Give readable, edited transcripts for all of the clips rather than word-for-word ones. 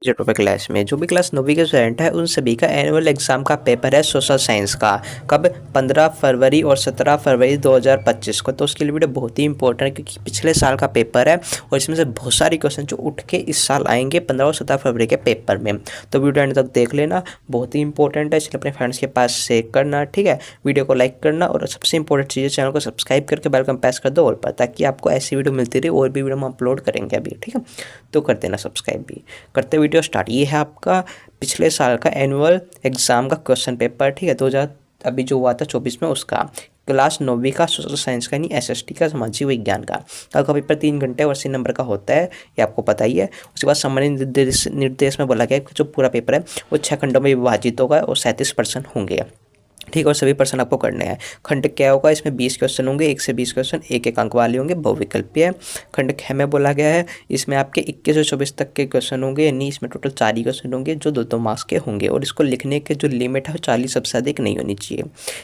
जो topic class में जो भी क्लास 9वीं के स्टूडेंट है उन सभी का एनुअल एग्जाम का पेपर है सोशल साइंस का। कब? 15 फरवरी और 17 फरवरी 2025 को। तो उसके लिए वीडियो बहुत ही इंपॉर्टेंट है क्योंकि पिछले साल का पेपर है और इसमें से बहुत सारे क्वेश्चन जो उठ के इस साल आएंगे 15 और 17 फरवरी के पेपर में। तो वीडियो एंड तक देख लेना, बहुत ही इंपॉर्टेंट है, इसलिए अपने फ्रेंड्स के पास शेयर करना, ठीक है। वीडियो को लाइक करना और सबसे इंपॉर्टेंट चीज़ है चैनल को सब्सक्राइब करके बेल आइकन प्रेस कर दो और पर, ताकि आपको ऐसी वीडियो मिलती रहे और भी वीडियो हम अपलोड करेंगे अभी, ठीक है। तो कर देना सब्सक्राइब भी। करते वीडियो स्टार्ट। ये है आपका पिछले साल का एनुअल एग्जाम का क्वेश्चन पेपर, ठीक है। 2000 अभी जो हुआ था 24 में, उसका क्लास 9वीं का सोशल साइंस का, यानी एसएसटी का, सामाजिक विज्ञान का। आपका पेपर 3 घंटे और 80 नंबर का होता है, ये आपको पता ही है। उसके बाद सामान्य निर्देश में बोला गया है कि जो पूरा पेपर है वो 6 खंडों में विभाजित होगा और 37% होंगे, ठीक है। और सभी प्रश्न आपको करने हैं। खंड क्या होगा, इसमें 20 क्वेश्चन होंगे, 1 से 20 क्वेश्चन एक एक अंक वाले होंगे, बहुविकल्पीय है। खंड ख में बोला गया है इसमें आपके 21 से 24 तक के क्वेश्चन होंगे, यानी इसमें टोटल 4 ही क्वेश्चन होंगे जो 2-2 मार्क्स के होंगे और इसको लिखने के जो लिमिट है वो 40 सबसे अधिक नहीं होनी चाहिए।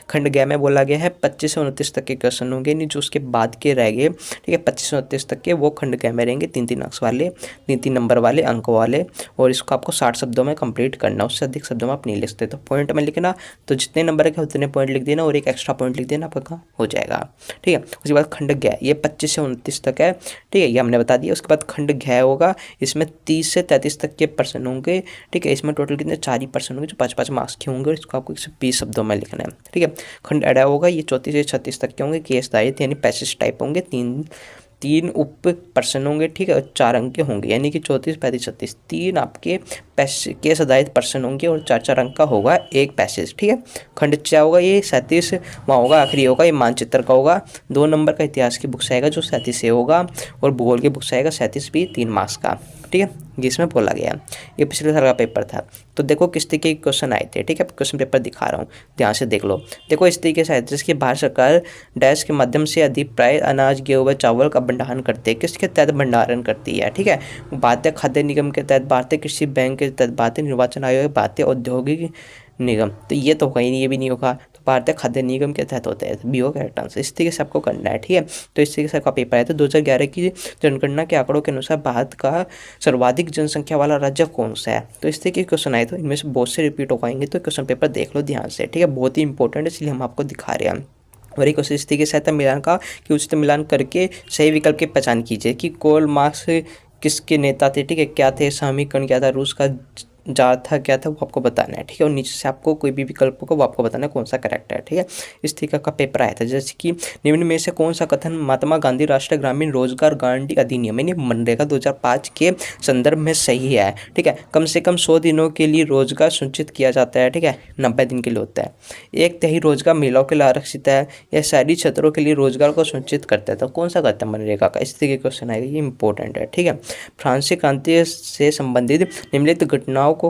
खंड ग में बोला गया है 25 से 29 तक के क्वेश्चन होंगे, यानी जो उसके बाद के रह गए, ठीक है, 25 से 29 तक के, वो खंड ग में रहेंगे, 3-3 अंक वाले, 3-3 नंबर वाले, अंक वाले। और इसको आपको 60 शब्दों में कंप्लीट करना, उससे अधिक शब्दों में आप नहीं लिख सकते। तो पॉइंट में लिखना, तो जितने नंबर के उतने पॉइंट लिख देना और एक एक्स्ट्रा पॉइंट लिख देना, आपका काम हो जाएगा, ठीक है। उसके बाद खंड ग, ये 25 से 29 तक है, ठीक है, ये हमने बता दिया। उसके बाद खंड घ होगा, इसमें 30 से 33 तक के पर्सन होंगे, ठीक है। इसमें टोटल कितने 4 ही पर्सन होंगे जो 5-5 मार्क्स के होंगे और इसको आपको 120 शब्दों में लिखना है, ठीक है। खंड अड़ा होगा, ये 34 से 36 तक के होंगे, केस आधारित यानी पैसेज टाइप होंगे, तीन उप प्रश्न होंगे, ठीक है, और 4 अंक के होंगे, यानी कि 34, 35, 36, 3 आपके केस आधारित प्रश्न होंगे और 4-4 अंक का होगा एक पैसेज, ठीक है। खंड च होगा, ये 37 वहाँ होगा, आखिरी होगा, ये मानचित्र का होगा। 2 नंबर का इतिहास की बुक से आएगा जो 37 से होगा और भूगोल की बुक से आएगा 37 भी, 3 मार्क्स का, ठीक है। जिसमें बोला गया, ये पिछले साल का पेपर था। तो देखो किस तरीके के क्वेश्चन आए थे, ठीक है। क्वेश्चन पेपर दिखा रहा हूँ, ध्यान से देख लो। देखो इस तरीके से आए थे, जिसकी भारत सरकार डैश के माध्यम से अभिप्राय अनाज, गेहूं व चावल का भंडारण करते हैं, किसके तहत भंडारण करती है, ठीक है। भारतीय खाद्य निगम के तहत, भारतीय कृषि बैंक के तहत, भारतीय निर्वाचन आयोग, भारतीय औद्योगिक निगम। तो ये तो होगा ही नहीं, ये भी नहीं होगा। तो भारतीय खाद्य निगम के तहत होता है, बी होगा करेक्ट आंसर। इस तरीके से आपको करना है, ठीक है। तो इस तरीके से आपका पेपर है। तो 2011 की जनगणना के आंकड़ों के अनुसार भारत का सर्वाधिक जनसंख्या वाला राज्य कौन सा है। तो इस तरीके के क्वेश्चन आए, तो इनमें से बहुत से रिपीट हो पाएंगे। तो क्वेश्चन पेपर देख लो ध्यान से, ठीक है, बहुत ही इंपॉर्टेंट है, इसलिए हम आपको दिखा रहे हैं। और एक क्वेश्चन इस तरीके से आता है मिलान का, कि उचित मिलान करके सही विकल्प की पहचान कीजिए। कि कार्ल मार्क्स किसके नेता थे, ठीक है, क्या थे, समीकरण क्या था, रूस का जार था, क्या था, वो आपको बताना है, ठीक है। और नीचे से आपको कोई भी विकल्प को वो आपको बताना है कौन सा करेक्ट है, ठीक है। इस तरीके का पेपर आया था। जैसे कि निम्न में से कौन सा कथन महात्मा गांधी राष्ट्रीय ग्रामीण रोजगार गारंटी अधिनियम यानी मनरेगा 2005 के संदर्भ में सही है, ठीक है। कम से कम 100 दिनों के लिए रोजगार सुनिश्चित किया जाता है, ठीक है, 90 दिन के लिए होता है। 1/3 रोजगार महिलाओं के लिए आरक्षित है, या शहरी क्षेत्रों के लिए रोजगार को सुनिश्चित करता है। तो कौन सा करता है मनरेगा का, इस तरीके का क्वेश्चन आएगा, ये इंपॉर्टेंट है, ठीक है। फ्रांसीसी क्रांति से संबंधित निम्नलिखित घटनाओं को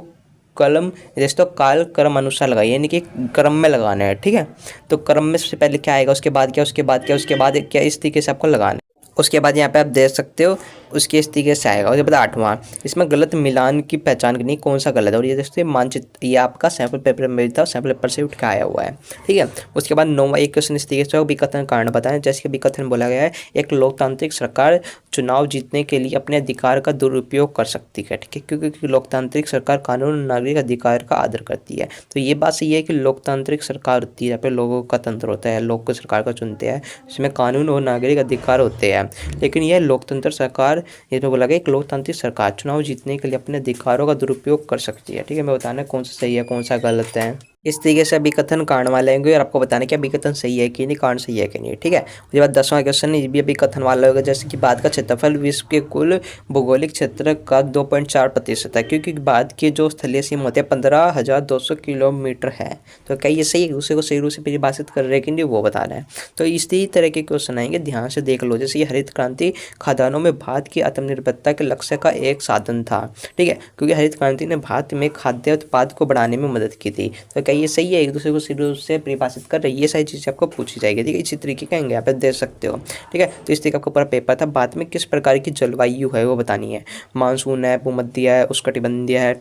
कलम जैसे तो काल क्रम अनुसार लगाइए, यानी कि क्रम में लगाना है, ठीक है। तो क्रम में सबसे पहले क्या आएगा, उसके बाद क्या, उसके बाद क्या, उसके बाद क्या, इस तरीके से आपको लगाना है। उसके बाद यहाँ पे आप देख सकते हो उसके इस तरीके से आएगा। उसके बाद 8वां, इसमें गलत मिलान की पहचान करनी, कौन सा गलत है। और ये देखते मानचित्र, ये आपका सैंपल पेपर में था, सैंपल पेपर से उठ के आया हुआ है, ठीक है। उसके बाद 9वां एक क्वेश्चन इस तरीके से विकथन कारण बताएं। जैसे कि विकथन बोला गया है, एक लोकतांत्रिक सरकार चुनाव जीतने के लिए अपने अधिकार का दुरुपयोग कर सकती है, ठीक है, क्योंकि लोकतांत्रिक सरकार कानून और नागरिक अधिकार का आदर करती है। तो ये बात सही है कि लोकतांत्रिक सरकार होती है, यहाँ पे लोगों का तंत्र होता है, लोग को सरकार को चुनते हैं, इसमें कानून और नागरिक अधिकार होते हैं। लेकिन यह लोकतंत्र सरकार, ये तो बोला गया एक लोकतांत्रिक सरकार चुनाव जीतने के लिए अपने अधिकारों का दुरुपयोग कर सकती है, ठीक है। मैं बताना कौन सा सही है कौन सा गलत है। इस तरीके से अभिकथन कारण वाले होंगे और आपको बताना कि अभिकथन सही है कि नहीं, कारण सही है कि नहीं, ठीक है। उसके बाद 10वां क्वेश्चन ये भी अभिकथन वाला होगा। जैसे कि भारत का क्षेत्रफल विश्व के कुल भौगोलिक क्षेत्र का 2.4% है, क्योंकि भारत की जो स्थलीय सीमा होती है 15,200 किलोमीटर है। तो क्या ये सही है, दूसरे को सही रूप से परिभाषित कर रहे हैं कि नहीं, वो बताना है। तो इसी तरह के क्वेश्चन आएंगे, ध्यान से देख लो। जैसे ये हरित क्रांति खाद्यान्नों में भारत की आत्मनिर्भरता के लक्ष्य का एक साधन था, ठीक है, क्योंकि हरित क्रांति ने भारत में खाद्य उत्पाद को बढ़ाने में मदद की थी। तो क्या ये सही है, एक दूसरे को सही रूप से परिभाषित कर रही है, ये सारी चीज़ें आपको पूछी जाएगी, ठीक है। इसी तरीके का यहाँ पे देख सकते हो, ठीक है। तो इस तरीके का पूरा पेपर था। भारत में किस प्रकार की जलवायु है वो बतानी है, मानसून है, भूमध्य है, उष्णकटिबंधीय है,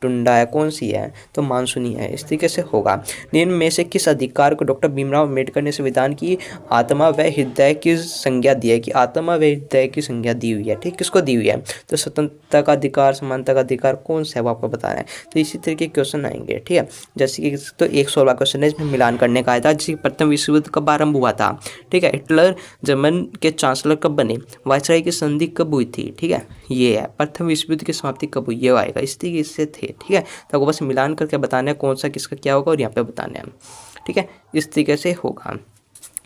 टुंडा है, कौन सी है, तो मानसूनी है। इस तरीके से होगा। निम्न में से किस अधिकार को डॉक्टर भीमराव अम्बेडकर ने संविधान की आत्मा व हृदय की संज्ञा दी है, कि आत्मा व हृदय की संज्ञा दी हुई है, ठीक, किसको दी हुई है, तो स्वतंत्रता का अधिकार, समानता का अधिकार कौन सा है वो आपको बताना है। तो इसी तरीके के क्वेश्चन आएंगे, ठीक है। जैसे कि तो 116 क्वेश्चन है, इसमें मिलान करने का आया था। जिसकी प्रथम विश्व युद्ध कब आरंभ हुआ था, ठीक है। हिटलर जर्मन के चांसलर कब बने, वायसराय की संधि कब हुई थी, ठीक है। ये है प्रथम विश्व युद्ध की समाप्ति कब हुई, ये आएगा। इस तरीके से थे, ठीक है। तो आपको बस मिलान करके बताना है कौन सा किसका क्या होगा और यहाँ पे बताना है, ठीक है। इस तरीके से होगा।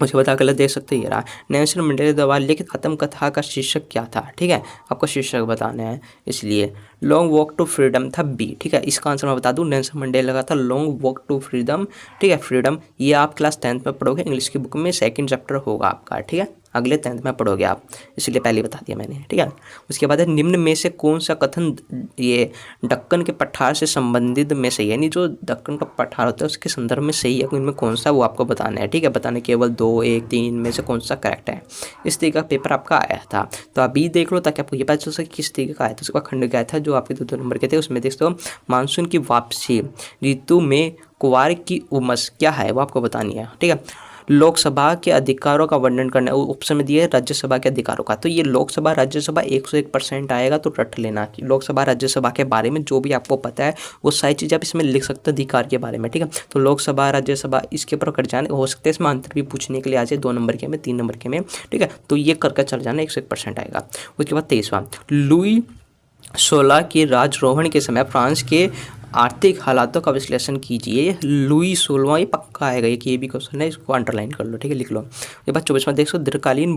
मुझे बता कर देख सकते हैं। ये रहा नेल्सन मंडेला द्वारा लिखित आत्मकथा का शीर्षक क्या था, ठीक है। आपको शीर्षक बताना है, इसलिए लॉन्ग वॉक टू फ्रीडम था बी, ठीक है। इसका आंसर मैं बता दूं, नेल्सन मंडेला का था लॉन्ग वॉक टू फ्रीडम, ठीक है, फ्रीडम। ये आप क्लास 10th में पढ़ोगे, इंग्लिश की बुक में 2nd चैप्टर होगा आपका, ठीक है। अगले 10th में पढ़ोगे आप, इसलिए पहले बता दिया मैंने, ठीक है। उसके बाद है निम्न में से कौन सा कथन ये दक्कन के पठार से संबंधित में सही है, यानी जो दक्कन का पठार होता है उसके संदर्भ में सही है, इनमें कौन सा वो आपको बताना है, ठीक है। बताना केवल 2, 1, 3 में से कौन सा करेक्ट है। इस तरीके का पेपर आपका आया था, तो अभी देख लो ताकि आपको ये पता चल सके किस तरीके का आया था। उसका खंड गया था जो आपके 2 नंबर के थे, उसमें देख दो मानसून की वापसी, ऋतु में कुवार की उमस क्या है वो आपको बतानी है, ठीक है। लोकसभा के अधिकारों का वर्णन करना, ऑप्शन में दिया है राज्यसभा के अधिकारों का, तो ये लोकसभा राज्यसभा 101% आएगा, तो रट लेना कि लोकसभा राज्यसभा के बारे में जो भी आपको पता है वो सारी चीज़ आप इसमें लिख सकते हैं अधिकार के बारे में, ठीक है। तो लोकसभा राज्यसभा इसके ऊपर कट जाने हो सकते हैं, इसमें अंतर भी पूछने के लिए आ जाए 2 नंबर के में, 3 नंबर के में, ठीक है। तो ये करके चल जाना 101% आएगा। उसके बाद 23वां, लुई 16 के राजरोहण के समय फ्रांस के आर्थिक हालातों का विश्लेषण कीजिए। लुई 16वां ये पक्का आएगा, ये भी क्वेश्चन है, इसको अंडरलाइन कर लो, ठीक है, लिख लो। ये बात 24वां देख सो दीर्घकालीन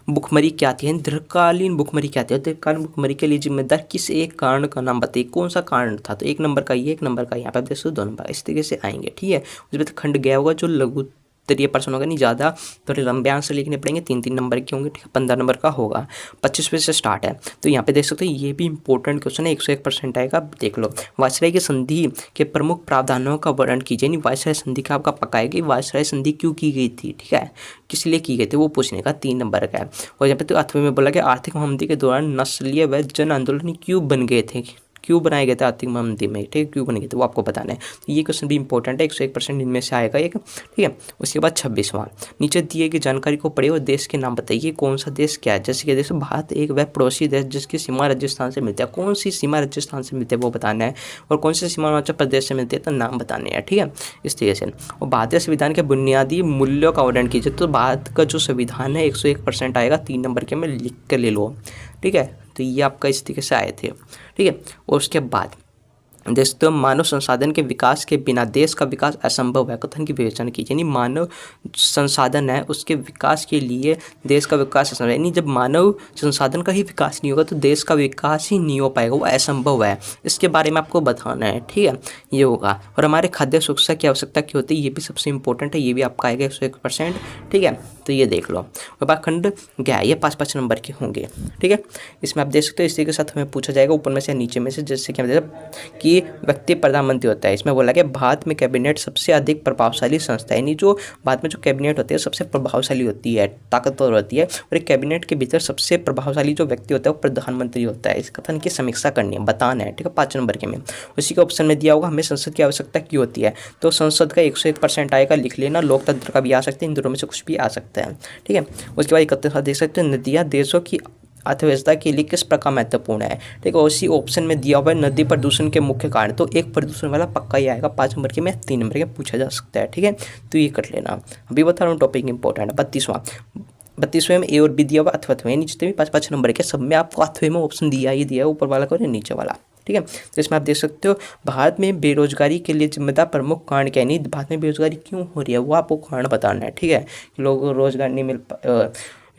भुखमरी क्या आती है, दीर्घकालीन भुखमरी क्या आती है, दीर्घकालीन भुखमरी के लिए जिम्मेदार किस एक कारण का नाम बताइए, कौन सा कारण था, तो 1 नंबर का ये, 1 नंबर का यहाँ पे देख सो 2 नंबर, इस तरीके से आएंगे, ठीक है। उसमें खंड गया होगा जो लघु तरीय प्रश्न होगा, नहीं ज़्यादा थोड़े लंबे आंसर लिखने पड़ेंगे, 3-3 नंबर के होंगे, ठीक है। 15 नंबर का होगा, 25वें से स्टार्ट है। तो यहाँ पे देख सकते हो ये भी इंपॉर्टेंट क्वेश्चन है, 101% आएगा, देख लो। वायसराय की संधि के प्रमुख प्रावधानों का वर्णन कीजिए, नहीं वायसराय संधि का आपका पक्का है कि वायसराय संधि क्यों की गई थी, ठीक है, किस लिए की गई थी वो पूछने का, 3 नंबर का है। और यहाँ पे तो 8वें में बोला कि आर्थिक महामंदी के दौरान नस्लीय व जन आंदोलन क्यों बन गए थे, क्यों बनाए गए थे आर्थिक महामंदी में, ठीक है, क्यों बने गए थे वो आपको बताना है। तो ये क्वेश्चन भी इंपॉर्टेंट है, 101% इनमें से आएगा एक, ठीक है। उसके बाद 26वां, नीचे दिए गई जानकारी को पढ़े और देश के नाम बताइए, कौन सा देश क्या है। जैसे कि देखो भारत एक वह पड़ोसी देश जिसकी सीमा राजस्थान से मिलती है, कौन सी सीमा राजस्थान से मिलती है वो बताना है, और कौन सी सीमा अरुणाचल प्रदेश से मिलती है तो नाम बताने हैं, ठीक है, इस तरीके से। और भारतीय संविधान के बुनियादी मूल्यों का वर्णन कीजिए, तो भारत का जो संविधान है 101% आएगा, 3 नंबर के में लिख कर ले लो, ठीक है। तो ये आपका इस तरीके से आए थे, ठीक है। और उसके बाद दोस्तों मानव संसाधन के विकास के बिना देश का विकास असंभव है, कथन की विवेचना कीजिए, यानी मानव संसाधन है उसके विकास के लिए देश का विकास असंभव है, यानी जब मानव संसाधन का ही विकास नहीं होगा तो देश का विकास ही नहीं हो पाएगा, वो असंभव है, इसके बारे में आपको बताना है, ठीक है, ये होगा। और हमारे खाद्य सुरक्षा की आवश्यकता क्या होती है, ये भी सबसे इंपॉर्टेंट है, ये भी आपका आएगा 101%, ठीक है। तो ये देख लो। और बात खंड गया, ये 5-5 नंबर के होंगे, ठीक है। इसमें आप देख सकते हो इसी के साथ हमें पूछा जाएगा ऊपर में से नीचे में से, जैसे कि हम कि व्यक्ति प्रधानमंत्री होता है, इसमें बोला गया भारत में कैबिनेट सबसे अधिक प्रभावशाली संस्था है, यानी जो भारत में जो कैबिनेट होती है सबसे प्रभावशाली होती है, ताकतवर होती है, और एक कैबिनेट के भीतर सबसे प्रभावशाली जो व्यक्ति होता है वो प्रधानमंत्री होता है। इस कथन की समीक्षा करनी है, बताना है, ठीक है, 5 नंबर के में। उसी के ऑप्शन में दिया होगा हमें संसद की आवश्यकता क्यों होती है, तो संसद का 101% आएगा, लिख लेना। लोकतंत्र का भी आ सकता है, इन दोनों में से कुछ भी आ सकता है, ठीक है। उसके बाद 31 देख सकते हैं नदियाँ देशों की अर्थव्यवस्था के लिए किस प्रकार महत्वपूर्ण है, ठीक है। उसी ऑप्शन में दिया हुआ है नदी प्रदूषण के मुख्य कारण, तो एक प्रदूषण वाला पक्का ही आएगा, 5 नंबर के में, 3 नंबर के पूछा जा सकता है, ठीक है। तो ये कर लेना, अभी बता रहा हूँ टॉपिक इंपॉर्टेंट है। 32वें में ए और बी दिया हुआ, अथवा जितने भी 5-5 नंबर के सब में आपको अथवा में ऑप्शन दिया ही दिया है, ऊपर वाला को नीचे वाला, ठीक है। तो इसमें आप देख सकते हो भारत में बेरोजगारी के लिए जिम्मेदार प्रमुख कारण क्या है, नहीं भारत में बेरोजगारी क्यों हो रही है वो आपको कारण बताना है, ठीक है। लोगों को रोजगार नहीं मिल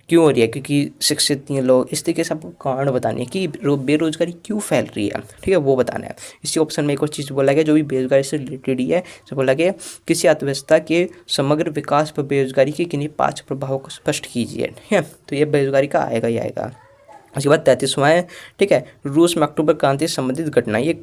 क्यों हो रही है, क्योंकि शिक्षित नहीं लोग, इस तरीके से आपको कारण बतानी है कि बेरोजगारी क्यों फैल रही है, ठीक है, वो बताना है। इसी ऑप्शन में एक और चीज़ बोला गया जो भी बेरोजगारी से रिलेटेड ही है, जो बोला गया किसी अर्थव्यवस्था के समग्र विकास पर बेरोजगारी के किन्हीं 5 प्रभावों को स्पष्ट कीजिए, ठीक है। तो ये बेरोजगारी का आएगा ही आएगा। उसके बाद 33वां है, ठीक है, रूस में अक्टूबर क्रांति से संबंधित घटना, ये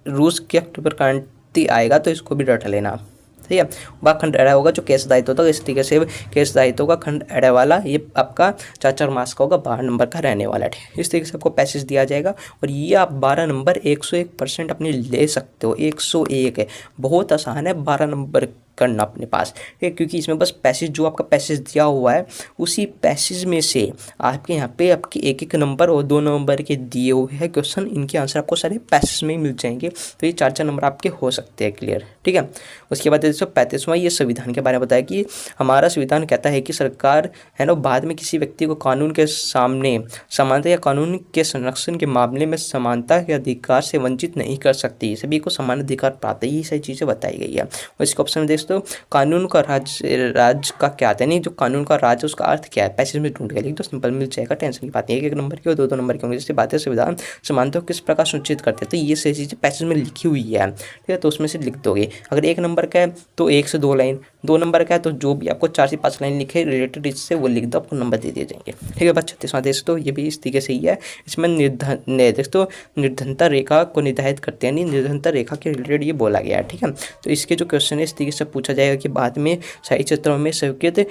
रूस की अक्टूबर क्रांति आएगा, तो इसको भी रट लेना, ठीक है। वह खंड एड़ा होगा जो केस दायित्व होगा, इस तरीके से केस दायित्व का खंड एड़ा वाला ये आपका 4 मार्क्स का होगा, 12 नंबर का रहने वाला है। इस तरीके से आपको पैसेज दिया जाएगा और ये आप 12 नंबर 101% अपने ले सकते हो। 101 है, बहुत आसान है 12 नंबर करना अपने पास, ठीक है, क्योंकि इसमें बस पैसेज जो आपका पैसेज दिया हुआ है उसी पैसेज में से आपके यहाँ पे आपके एक एक नंबर और 2 नंबर के दिए हुए हैं क्वेश्चन, इनके आंसर आपको सारे पैसेज में ही मिल जाएंगे। तो ये 4 नंबर आपके हो सकते हैं क्लियर, ठीक है। उसके बाद 135वां ये संविधान के बारे में बताया कि हमारा संविधान कहता है कि सरकार है ना बाद में किसी व्यक्ति को कानून के सामने समानता या कानून के संरक्षण के मामले में समानता के अधिकार से वंचित नहीं कर सकती, सभी को समान अधिकार प्राप्त है। ये सारी चीज़ें बताई गई है। और इसके ऑप्शन में तो कानून का राज का क्या आता है, नहीं जो कानून का राज है उसका अर्थ क्या है, पैसेज में ढूंढ के लिख दो, सिंपल मिल जाएगा, टेंशन की बात नहीं है। एक नंबर के और 2 नंबर के होंगे। जैसे बातें संविधान समानता को किस प्रकार सुनिश्चित करते हैं, तो ये सही चीज़ें पैसेज में लिखी हुई है, ठीक है, तो उसमें से लिख दोगे। अगर 1 नंबर का है तो 1 से 2 लाइन, 2 नंबर का है तो जो भी आपको 4 से 5 लाइन लिखे रिलेटेड इससे वो लिख दो, आपको नंबर दे दिए जाएंगे, ठीक है। बस 36वां देश तो ये भी इस तरीके से ही है। इसमें निर्धनता रेखा को निर्धारित करते हैं, नहीं निर्धनता रेखा के रिलेटेड ये बोला गया है, ठीक है। तो इसके जो क्वेश्चन है इस तरीके से पूछा जाएगा कि बाद में सही क्षेत्रों में स्वीकृत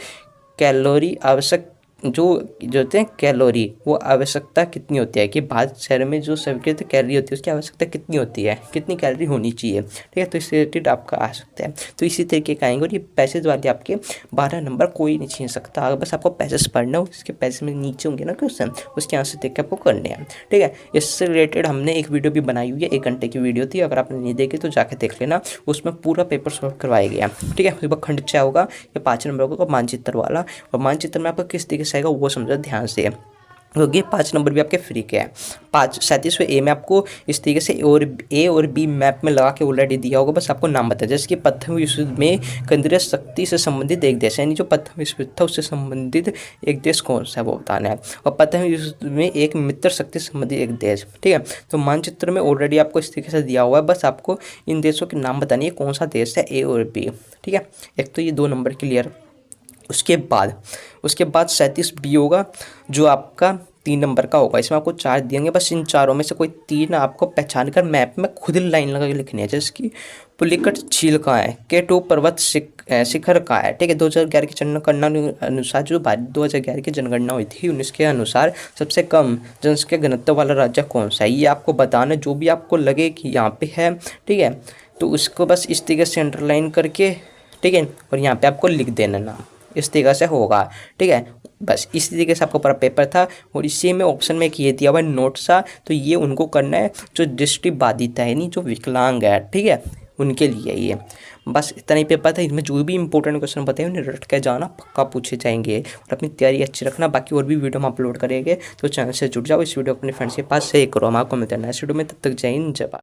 कैलोरी आवश्यक जो होते हैं कैलोरी वो आवश्यकता कितनी होती है, कि भारत शहर में जो स्वीकृत कैलोरी होती है उसकी आवश्यकता कितनी होती है, कितनी कैलोरी होनी चाहिए, ठीक है। तो इससे रिलेटेड आपका आ सकता है। तो इसी तरीके का आएंगे और ये पैसेज वाले आपके 12 नंबर कोई नहीं छीन सकता। अगर बस आपको पैसेज पढ़ना हो, इसके पैसेज में नीचे होंगे ना क्वेश्चन, उसके आंसर देख के आपको करने हैं, ठीक है। इससे रिलेटेड हमने एक वीडियो भी बनाई हुई है, 1 घंटे की वीडियो थी, अगर आपने नहीं देखी तो जाकर देख लेना, उसमें पूरा पेपर सॉल्व करवाया गया, ठीक है। उसके बाद खंड 6 होगा, ये 5 नंबर होगा मानचित्र वाला, और मानचित्र में आपका किस तरीके से आएगा वो समझो ध्यान से, क्योंकि 5 नंबर भी आपके फ्री के हैं। 37वें ए में आपको इस तरीके से ए और बी मैप में लगा के ऑलरेडी दिया होगा, बस आपको नाम बताया। जैसे कि प्रथम विश्व युद्ध में केंद्रीय शक्ति से संबंधित एक देश, यानी जो प्रथम विश्व युद्ध था उससे संबंधित एक देश कौन सा है वो बताना है, और प्रथम विश्व युद्ध में एक मित्र शक्ति से संबंधित एक देश, ठीक है। तो मानचित्र में ऑलरेडी आपको इस तरीके से दिया हुआ है, बस आपको इन देशों के नाम बतानी है कौन सा देश है ए और बी, ठीक है। एक तो ये 2 नंबर क्लियर। उसके बाद 37 बी होगा जो आपका 3 नंबर का होगा। इसमें आपको 4 दिएंगे, बस इन चारों में से कोई 3 आपको पहचान कर मैप में खुद लाइन लगा के लिखनी है। जैसे कि पुलिकट झील कहाँ है, K2 पर्वत शिखर कहाँ है, ठीक है। 2011 की जनगणना अनुसार जो 2011 की जनगणना हुई थी 19 के अनुसार सबसे कम जनसंख्या घनत्व वाला राज्य कौन सा है, ये आपको बताना। जो भी आपको लगे कि यहाँ पे है, ठीक है, तो उसको बस इस तरीके से अंडरलाइन करके, ठीक है, और यहाँ पे आपको लिख देना नाम, इस तरीके से होगा, ठीक है। बस इसी तरीके से आपका पूरा पेपर था। और इसी में ऑप्शन में ये दिया हुआ है नोट सा, तो ये उनको करना है जो दृष्टिबाधित है, यानी जो विकलांग है, ठीक है, उनके लिए ये बस इतना ही पेपर था। इसमें जो भी इंपॉर्टेंट क्वेश्चन बताए उन्हें रट के जाना, पक्का पूछे जाएंगे, और अपनी तैयारी अच्छी रखना। बाकी और भी वीडियो हम अपलोड करेंगे, तो चैनल से जुड़ जाओ, इस वीडियो को अपने फ्रेंड्स के पास शेयर करो। हम आपको मिलते हैं नेक्स्ट वीडियो में, तब तक जय हिंद जय भारत।